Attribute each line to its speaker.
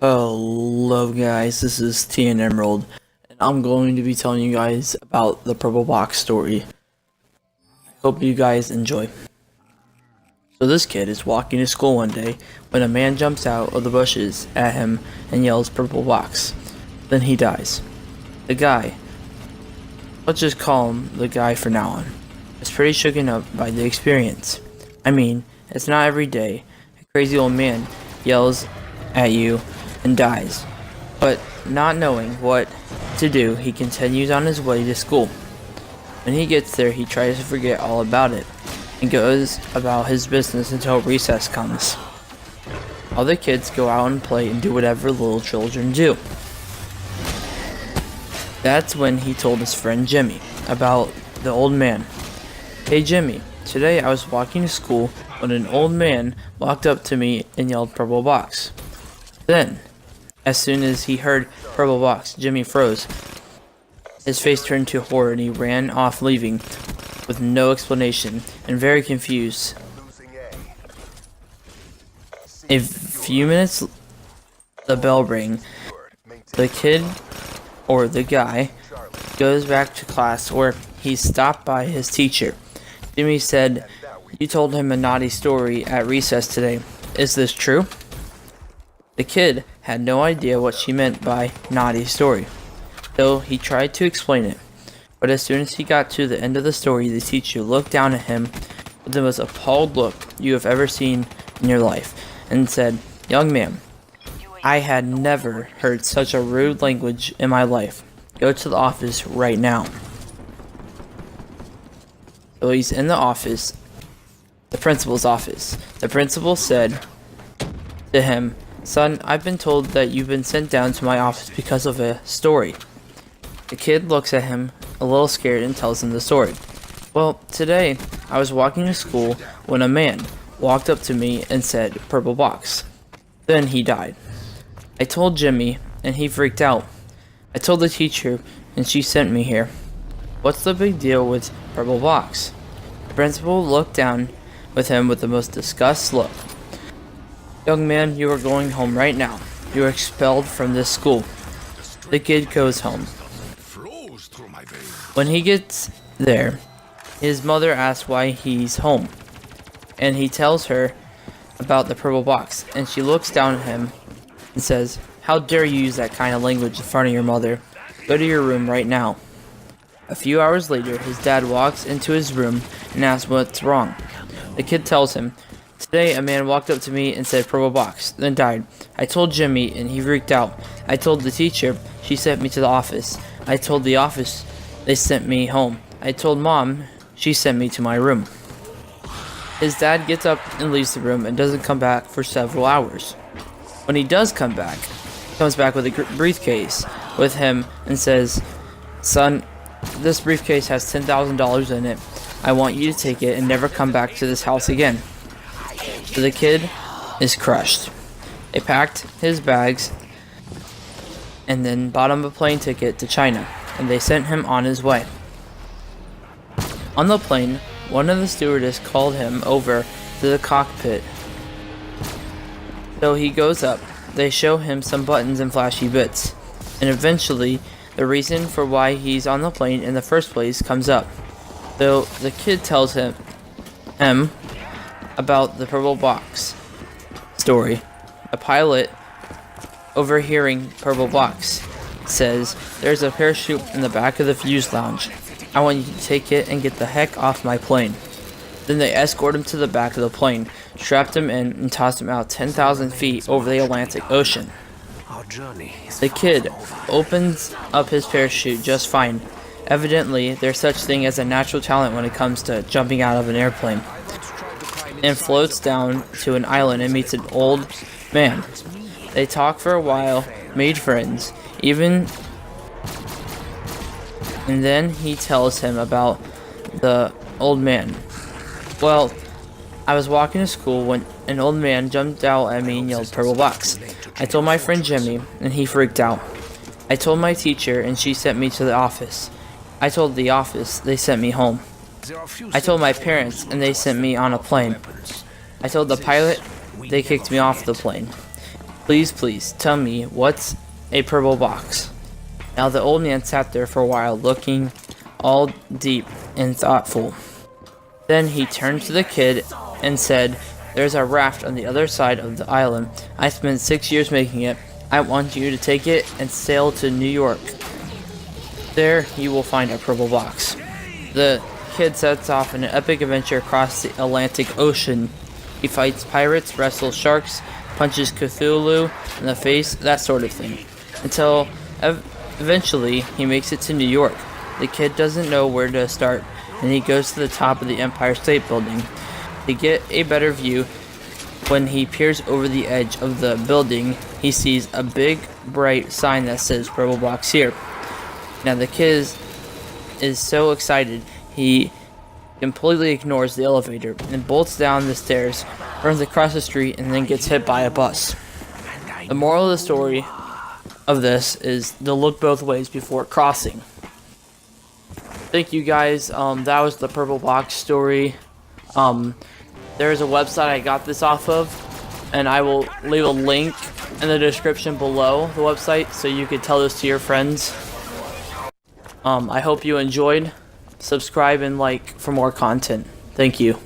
Speaker 1: Hello guys, this is TN Emerald, and I'm going to be telling you guys about the Purple Box story. Hope you guys enjoy. So this kid is walking to school one day when a man jumps out of the bushes at him and yells Purple Box. Then he dies. The guy, let's just call him the guy for now on, is pretty shaken up by the experience. I mean, it's not every day a crazy old man yells at you and dies. But not knowing what to do, he continues on his way to school. When he gets there, he tries to forget all about it and goes about his business until recess comes. All the kids go out and play and do whatever little children do. That's when he told his friend Jimmy about the old man. Hey Jimmy, today I was walking to school when an old man walked up to me and yelled Purple Box. Then, as soon as he heard Purple Box, Jimmy froze. His face turned to horror and he ran off, leaving with no explanation and very confused. A few minutes, the bell rang. The kid, or the guy, goes back to class where he's stopped by his teacher. Jimmy said, "You told him a naughty story at recess today. Is this true?" The kid had no idea what she meant by naughty story, though he tried to explain it. But as soon as he got to the end of the story, the teacher looked down at him with the most appalled look you have ever seen in your life and said, "Young man, I had never heard such a rude language in my life. Go to the office right now." So he's in the office, the principal's office. The principal said to him, "Son, I've been told that you've been sent down to my office because of a story." The kid looks at him a little scared and tells him the story. "Well, today I was walking to school when a man walked up to me and said Purple Box. Then he died. I told Jimmy and he freaked out. I told the teacher and she sent me here. What's the big deal with Purple Box?" The principal looked down with him with the most disgusted look. "Young man, you are going home right now. You are expelled from this school." The kid goes home. When he gets there, his mother asks why he's home, and he tells her about the Purple Box, and she looks down at him and says, "How dare you use that kind of language in front of your mother? Go to your room right now." A few hours later, his dad walks into his room and asks what's wrong. The kid tells him, "Today a man walked up to me and said Purple Box, then died. I told Jimmy and he freaked out. I told the teacher, she sent me to the office. I told the office, they sent me home. I told mom, she sent me to my room." His dad gets up and leaves the room and doesn't come back for several hours. When he does come back, he comes back with a briefcase with him and says, "Son, this briefcase has $10,000 in it. I want you to take it and never come back to this house again." So the kid is crushed. They packed his bags and then bought him a plane ticket to China, and they sent him on his way. On the plane, one of the stewardess called him over to the cockpit. So he goes up. They show him some buttons and flashy bits, and eventually the reason for why he's on the plane in the first place comes up. So the kid tells him about the Purple Box story. A pilot, overhearing Purple Box, says, "There's a parachute in the back of the fuse lounge. I want you to take it and get the heck off my plane." Then they escort him to the back of the plane, strapped him in, and tossed him out 10,000 feet over the Atlantic Ocean. The kid opens up his parachute just fine. Evidently, there's such thing as a natural talent when it comes to jumping out of an airplane, and floats down to an island and meets an old man. They talk for a while, made friends, and then he tells him about the old man. "Well, I was walking to school when an old man jumped out at me and yelled Purple Box. I told my friend Jimmy and he freaked out. I told my teacher and she sent me to the office. I told the office, they sent me home. I told my parents and they sent me on a plane. I told the pilot, they kicked me off the plane. Please, please, tell me what's a purple box." Now the old man sat there for a while, looking all deep and thoughtful. Then he turned to the kid and said, "There's a raft on the other side of the island. I spent 6 years making it. I want you to take it and sail to New York. There you will find a purple box." The kid sets off in an epic adventure across the Atlantic Ocean. He fights pirates, wrestles sharks, punches Cthulhu in the face, that sort of thing. Until eventually he makes it to New York. The kid doesn't know where to start, and he goes to the top of the Empire State Building. To get a better view, when he peers over the edge of the building, he sees a big, bright sign that says "Purple Box here." Now the kid is so excited, he completely ignores the elevator and bolts down the stairs, runs across the street, and then gets hit by a bus. The moral of the story of this is to look both ways before crossing. Thank you guys. That was the Purple Box story. There's a website I got this off of, and I will leave a link in the description below the website so you could tell this to your friends. I hope you enjoyed. Subscribe and like for more content. Thank you.